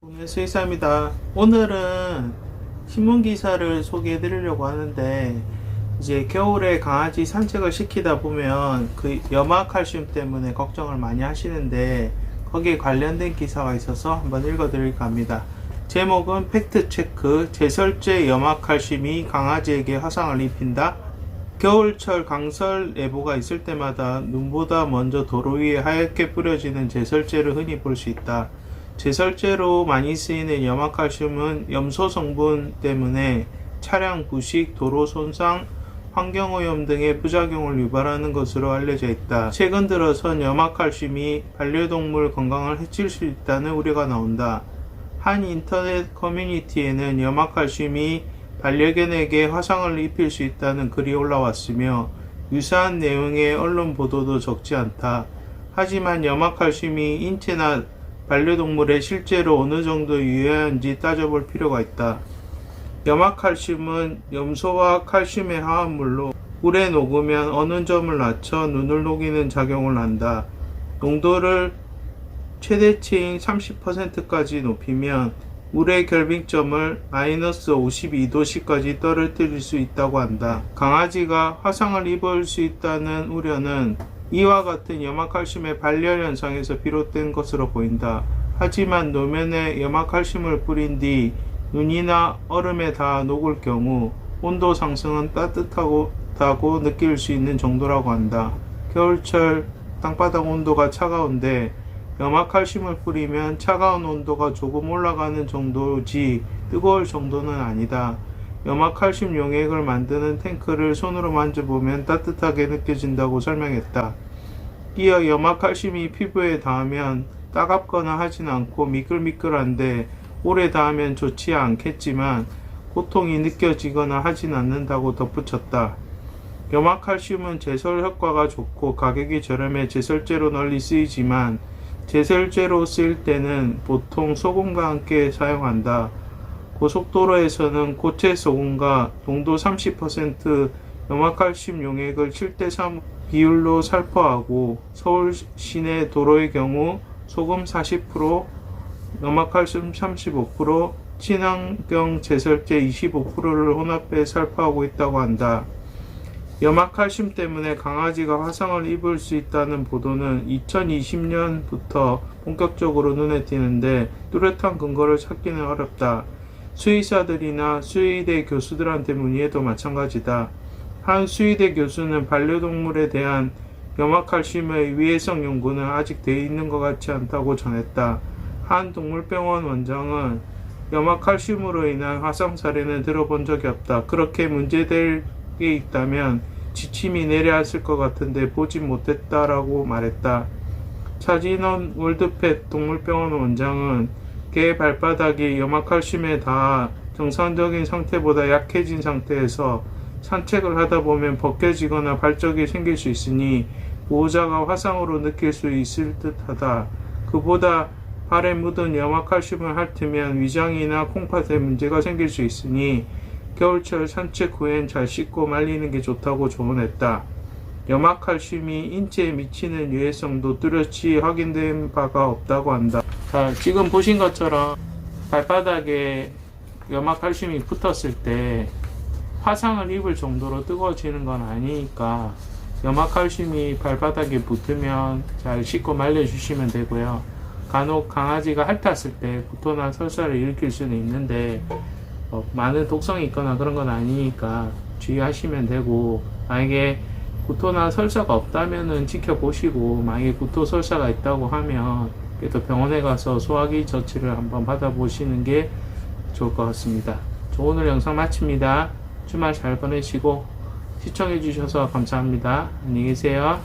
오늘 수의사입니다. 오늘은 신문 기사를 소개해 드리려고 하는데, 이제 겨울에 강아지 산책을 시키다 보면 그 염화칼슘 때문에 걱정을 많이 하시는데, 거기에 관련된 기사가 있어서 한번 읽어 드릴까 합니다. 제목은 팩트체크: 제설제 염화칼슘이 강아지에게 화상을 입힌다. 겨울철 강설 예보가 있을 때마다 눈보다 먼저 도로 위에 하얗게 뿌려지는 제설제를 흔히 볼 수 있다. 제설제로 많이 쓰이는 염화칼슘은 염소 성분 때문에 차량 부식, 도로 손상, 환경오염 등의 부작용을 유발하는 것으로 알려져 있다. 최근 들어선 염화칼슘이 반려동물 건강을 해칠 수 있다는 우려가 나온다. 한 인터넷 커뮤니티에는 염화칼슘이 반려견에게 화상을 입힐 수 있다는 글이 올라왔으며, 유사한 내용의 언론 보도도 적지 않다. 하지만 염화칼슘이 인체나 반려동물에 실제로 어느 정도 유해한지 따져볼 필요가 있다. 염화칼슘은 염소와 칼슘의 화합물로 물에 녹으면 어느 점을 낮춰 눈을 녹이는 작용을 한다. 농도를 최대치인 30%까지 높이면 물의 결빙점을 마이너스 52도씨까지 떨어뜨릴 수 있다고 한다. 강아지가 화상을 입을 수 있다는 우려는 이와 같은 염화칼슘의 발열 현상에서 비롯된 것으로 보인다. 하지만 노면에 염화칼슘을 뿌린 뒤 눈이나 얼음에 닿아 녹을 경우 온도 상승은 따뜻하다고 느낄 수 있는 정도라고 한다. 겨울철 땅바닥 온도가 차가운데 염화칼슘을 뿌리면 차가운 온도가 조금 올라가는 정도지 뜨거울 정도는 아니다. 염화칼슘 용액을 만드는 탱크를 손으로 만져보면 따뜻하게 느껴진다고 설명했다. 이어 염화칼슘이 피부에 닿으면 따갑거나 하진 않고 미끌미끌한데 오래 닿으면 좋지 않겠지만 고통이 느껴지거나 하진 않는다고 덧붙였다. 염화칼슘은 제설 효과가 좋고 가격이 저렴해 제설제로 널리 쓰이지만, 제설제로 쓰일 때는 보통 소금과 함께 사용한다. 고속도로에서는 고체 소금과 농도 30% 염화칼슘 용액을 7:3 비율로 살포하고, 서울 시내 도로의 경우 소금 40%, 염화칼슘 35%, 친환경 제설제 25%를 혼합해 살포하고 있다고 한다. 염화칼슘 때문에 강아지가 화상을 입을 수 있다는 보도는 2020년부터 본격적으로 눈에 띄는데 뚜렷한 근거를 찾기는 어렵다. 수의사들이나 수의대 교수들한테 문의해도 마찬가지다. 한 수의대 교수는 반려동물에 대한 염화칼슘의 위해성 연구는 아직 되어 있는 것 같지 않다고 전했다. 한 동물병원 원장은 염화칼슘으로 인한 화상 사례는 들어본 적이 없다. 그렇게 문제될 게 있다면 지침이 내려왔을 것 같은데 보진 못했다라고 말했다. 차진원 월드펫 동물병원 원장은 개 발바닥이 염화칼슘에 닿아 정상적인 상태보다 약해진 상태에서 산책을 하다 보면 벗겨지거나 발적이 생길 수 있으니 보호자가 화상으로 느낄 수 있을 듯하다. 그보다 발에 묻은 염화칼슘을 핥으면 위장이나 콩팥에 문제가 생길 수 있으니 겨울철 산책 후엔 잘 씻고 말리는 게 좋다고 조언했다. 염화칼슘이 인체에 미치는 유해성도 뚜렷이 확인된 바가 없다고 한다. 자, 지금 보신 것처럼 발바닥에 염화칼슘이 붙었을 때 화상을 입을 정도로 뜨거워지는 건 아니니까 염화칼슘이 발바닥에 붙으면 잘 씻고 말려주시면 되고요. 간혹 강아지가 핥았을 때 구토나 설사를 일으킬 수는 있는데 많은 독성이 있거나 그런 건 아니니까 주의하시면 되고, 만약에 구토나 설사가 없다면은 지켜보시고, 만약에 구토 설사가 있다고 하면 또 병원에 가서 소화기 조치를 한번 받아보시는 게 좋을 것 같습니다. 오늘 영상 마칩니다. 주말 잘 보내시고 시청해 주셔서 감사합니다. 안녕히 계세요.